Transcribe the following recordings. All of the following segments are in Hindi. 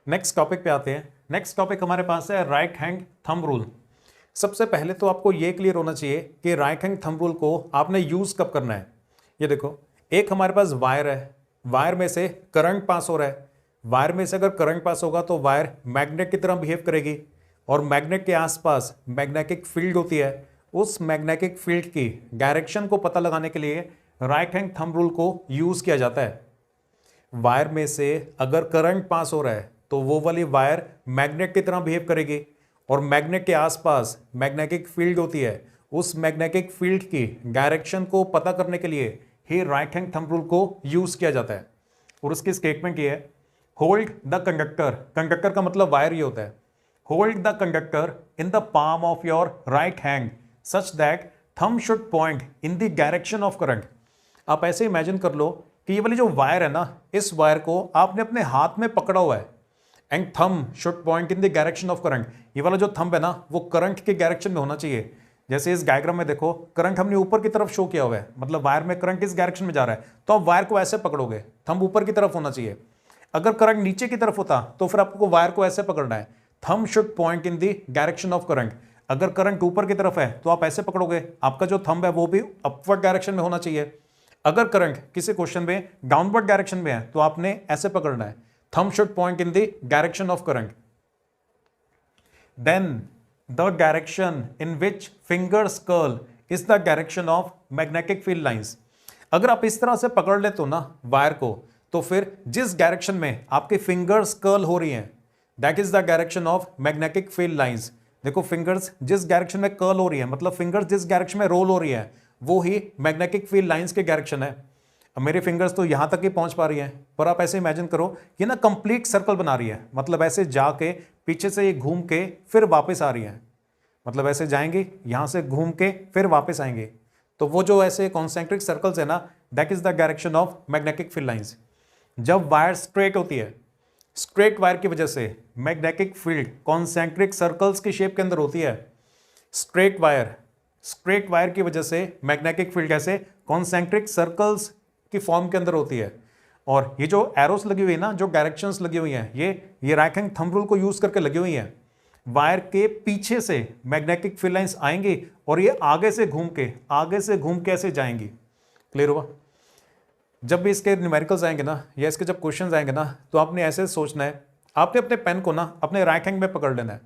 नेक्स्ट टॉपिक पे आते हैं। नेक्स्ट टॉपिक हमारे पास है राइट हैंड थंब रूल। सबसे पहले तो आपको ये क्लियर होना चाहिए कि राइट हैंड थंब रूल को आपने यूज कब करना है। ये देखो, एक हमारे पास वायर है, वायर में से करंट पास हो रहा है। वायर में से अगर करंट पास होगा तो वायर मैग्नेट की तरह बिहेव करेगी और मैग्नेट के आसपास मैग्नेटिक फील्ड होती है। उस मैग्नेटिक फील्ड की डायरेक्शन को पता लगाने के लिए राइट हैंड थंब रूल को यूज किया जाता है। वायर में से अगर करंट पास हो रहा है तो वो वाली वायर मैग्नेट की तरह बिहेव करेगी और मैग्नेट के आसपास मैग्नेटिक फील्ड होती है। उस मैग्नेटिक फील्ड की डायरेक्शन को पता करने के लिए ही राइट हैंड थंब रूल को यूज किया जाता है। और उसकी स्टेटमेंट ये है, होल्ड द कंडक्टर। कंडक्टर का मतलब वायर ही होता है। Hold the conductor in the palm of your right hand such that thumb should point in the direction of current. आप ऐसे इमेजिन कर लो कि ये वाली जो वायर है ना, इस वायर को आपने अपने हाथ में पकड़ा हुआ है and thumb should point in the direction of current. ये वाला जो थंब है ना, वो करंट के डायरेक्शन में होना चाहिए। जैसे इस डायग्राम में देखो, करंट हमने ऊपर की तरफ शो किया हुआ है, मतलब वायर में करंट इस डायरेक्शन में जा रहा है, तो आप वायर को ऐसे पकड़ोगे, थंब ऊपर की तरफ होना चाहिए। अगर करंट नीचे की तरफ होता तो फिर आपको वायर को ऐसे पकड़ना है, thumb should point in the direction of current. अगर करंट ऊपर की तरफ है तो आप ऐसे पकड़ोगे, आपका जो थंब है वो भी अपवर्ड डायरेक्शन में होना चाहिए। अगर करंट किसी क्वेश्चन में डाउनवर्ड डायरेक्शन में है तो आपने ऐसे पकड़ना है, thumb should point in the direction of current. Then the direction in which fingers curl is the direction of magnetic field lines. अगर आप इस तरह से पकड़ ले तो ना वायर को, तो फिर जिस डायरेक्शन में आपके फिंगर्स कर्ल हो रही हैं that is the direction of magnetic field lines. देखो, फिंगर्स जिस डायरेक्शन में कर्ल हो रही है, मतलब फिंगर्स जिस डायरेक्शन में रोल हो रही है, वो ही मैग्नेटिक फील्ड लाइंस के डायरेक्शन है। अब मेरे फिंगर्स तो यहां तक ही पहुंच पा रही हैं, पर आप ऐसे इमेजिन करो ये ना कंप्लीट सर्कल बना रही है, मतलब ऐसे जाके पीछे से ये घूम के फिर वापस आ रही है, मतलब ऐसे जाएंगे यहां से घूम के फिर वापस आएंगे। तो वो जो ऐसे कॉन्सेंट्रिक सर्कल्स है ना, that is the direction of magnetic field lines. जब वायर स्ट्रेट होती है, स्ट्रेट वायर की वजह से मैग्नेटिक फील्ड कॉन्सेंट्रिक सर्कल्स की शेप के अंदर होती है। स्ट्रेट वायर की वजह से मैग्नेटिक फील्ड कैसे कॉन्सेंट्रिक सर्कल्स की फॉर्म के अंदर होती है। और ये जो एरोस लगी हुई है ना, जो डायरेक्शंस लगी हुई हैं, ये राइट हैंड थंब रूल को यूज करके लगी हुई हैं। वायर के पीछे से मैग्नेटिक फील्ड लाइंस आएंगी और ये आगे से घूम के ऐसे जाएंगी। क्लियर हुआ? जब भी इसके न्यूमेरिकल्स आएंगे ना, या इसके जब क्वेश्चंस आएंगे ना, तो आपने ऐसे सोचना है, आपने अपने पेन को ना अपने राइट हैंड में पकड़ लेना है।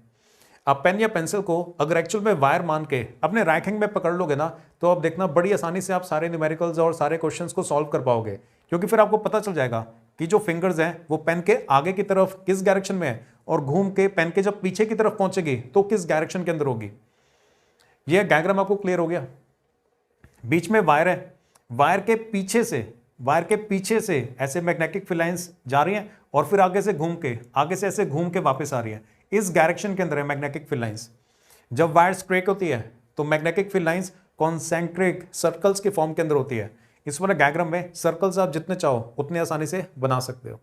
आप पेन या पेंसिल को अगर एक्चुअल में वायर मान के अपने राइट हैंड में पकड़ लोगे ना, तो आप देखना बड़ी आसानी से आप सारे न्यूमेरिकल्स और सारे क्वेश्चंस को सॉल्व कर पाओगे, क्योंकि फिर आपको पता चल जाएगा कि जो फिंगर्स हैं वो पेन के आगे की तरफ किस डायरेक्शन में है और घूम के पेन के जब पीछे की तरफ पहुंचेगी तो किस डायरेक्शन के अंदर होगी। यह डायग्राम आपको क्लियर हो गया? बीच में वायर है, वायर के पीछे से ऐसे मैग्नेटिक फील्ड लाइंस जा रही हैं और फिर आगे से ऐसे घूम के वापस आ रही हैं। इस डायरेक्शन के अंदर है मैग्नेटिक फील्ड लाइंस। जब वायर स्ट्रेट होती है तो magnetic field lines concentric circles के फॉर्म के अंदर होती है। इस वाले डायग्राम में सर्कल्स आप जितने चाहो उतने आसानी से बना सकते हो।